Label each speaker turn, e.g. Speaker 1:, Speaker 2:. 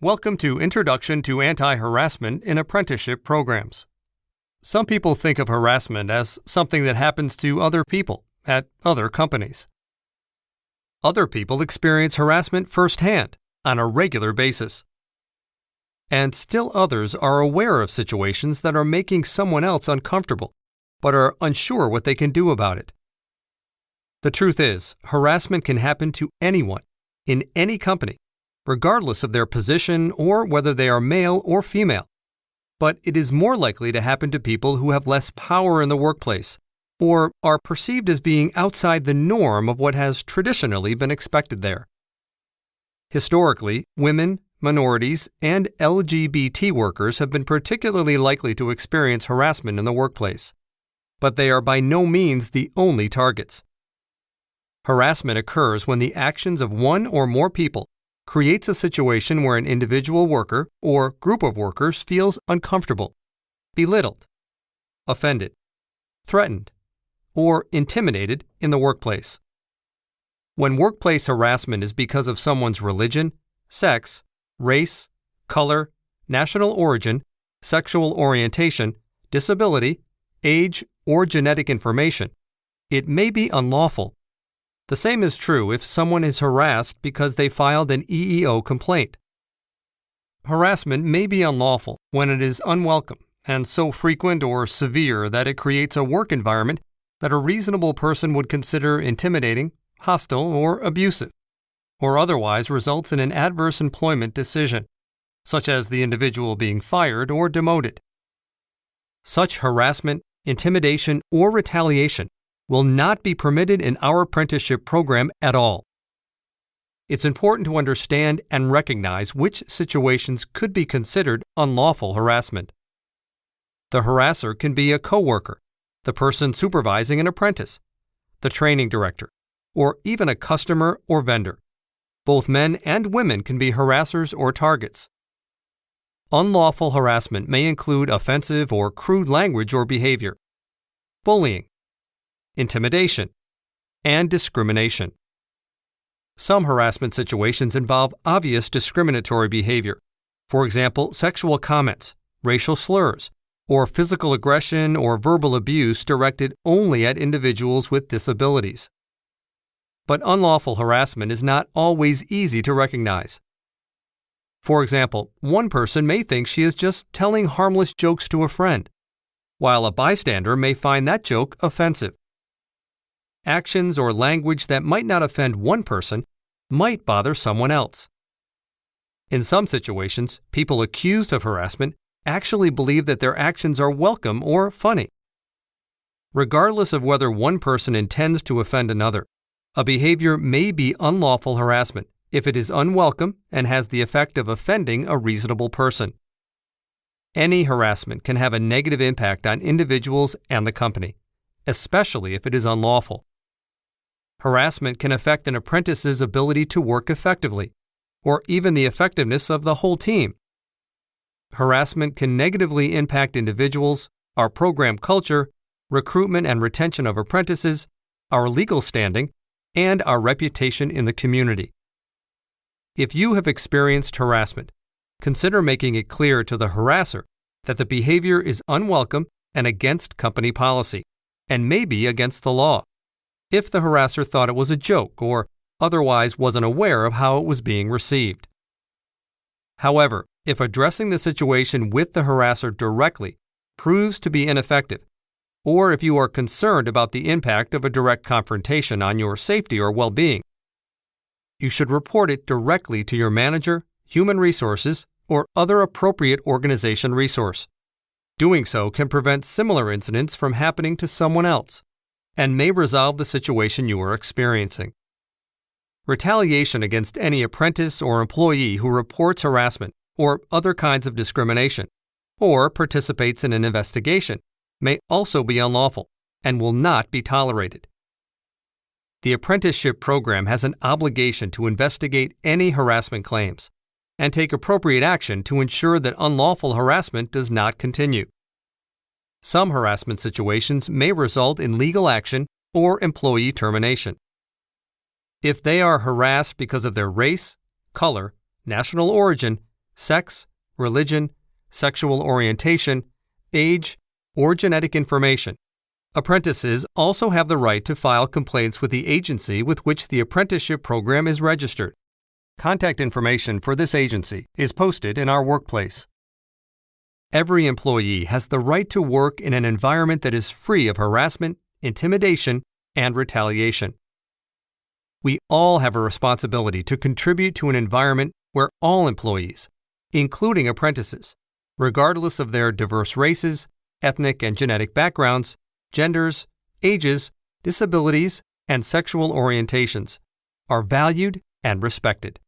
Speaker 1: Welcome to Introduction to Anti-Harassment in Apprenticeship Programs. Some people think of harassment as something that happens to other people at other companies. Other people experience harassment firsthand on a regular basis. And still others are aware of situations that are making someone else uncomfortable, but are unsure what they can do about it. The truth is, harassment can happen to anyone, in any company, regardless of their position or whether they are male or female. But it is more likely to happen to people who have less power in the workplace, or are perceived as being outside the norm of what has traditionally been expected there. Historically, women, minorities, and LGBT workers have been particularly likely to experience harassment in the workplace, but they are by no means the only targets. Harassment occurs when the actions of one or more people creates a situation where an individual worker or group of workers feels uncomfortable, belittled, offended, threatened, or intimidated in the workplace. When workplace harassment is because of someone's religion, sex, race, color, national origin, sexual orientation, disability, age, or genetic information, it may be unlawful. The same is true if someone is harassed because they filed an EEO complaint. Harassment may be unlawful when it is unwelcome and so frequent or severe that it creates a work environment that a reasonable person would consider intimidating, hostile, or abusive, or otherwise results in an adverse employment decision, such as the individual being fired or demoted. Such harassment, intimidation, or retaliation will not be permitted in our apprenticeship program at all. It's important to understand and recognize which situations could be considered unlawful harassment. The harasser can be a coworker, the person supervising an apprentice, the training director, or even a customer or vendor. Both men and women can be harassers or targets. Unlawful harassment may include offensive or crude language or behavior, bullying, intimidation, and discrimination. Some harassment situations involve obvious discriminatory behavior, for example, sexual comments, racial slurs, or physical aggression or verbal abuse directed only at individuals with disabilities. But unlawful harassment is not always easy to recognize. For example, one person may think she is just telling harmless jokes to a friend, while a bystander may find that joke offensive. Actions or language that might not offend one person might bother someone else. In some situations, people accused of harassment actually believe that their actions are welcome or funny. Regardless of whether one person intends to offend another, a behavior may be unlawful harassment if it is unwelcome and has the effect of offending a reasonable person. Any harassment can have a negative impact on individuals and the company, especially if it is unlawful. Harassment can affect an apprentice's ability to work effectively, or even the effectiveness of the whole team. Harassment can negatively impact individuals, our program culture, recruitment and retention of apprentices, our legal standing, and our reputation in the community. If you have experienced harassment, consider making it clear to the harasser that the behavior is unwelcome and against company policy, and may be against the law, if the harasser thought it was a joke or otherwise wasn't aware of how it was being received. However, if addressing the situation with the harasser directly proves to be ineffective, or if you are concerned about the impact of a direct confrontation on your safety or well-being, you should report it directly to your manager, human resources, or other appropriate organization resource. Doing so can prevent similar incidents from happening to someone else, and may resolve the situation you are experiencing. Retaliation against any apprentice or employee who reports harassment or other kinds of discrimination, or participates in an investigation, may also be unlawful and will not be tolerated. The apprenticeship program has an obligation to investigate any harassment claims and take appropriate action to ensure that unlawful harassment does not continue. Some harassment situations may result in legal action or employee termination. If they are harassed because of their race, color, national origin, sex, religion, sexual orientation, age, or genetic information. Apprentices also have the right to file complaints with the agency with which the apprenticeship program is registered. Contact information for this agency is posted in our workplace. Every employee has the right to work in an environment that is free of harassment, intimidation, and retaliation. We all have a responsibility to contribute to an environment where all employees, including apprentices, regardless of their diverse races, ethnic and genetic backgrounds, genders, ages, disabilities, and sexual orientations, are valued and respected.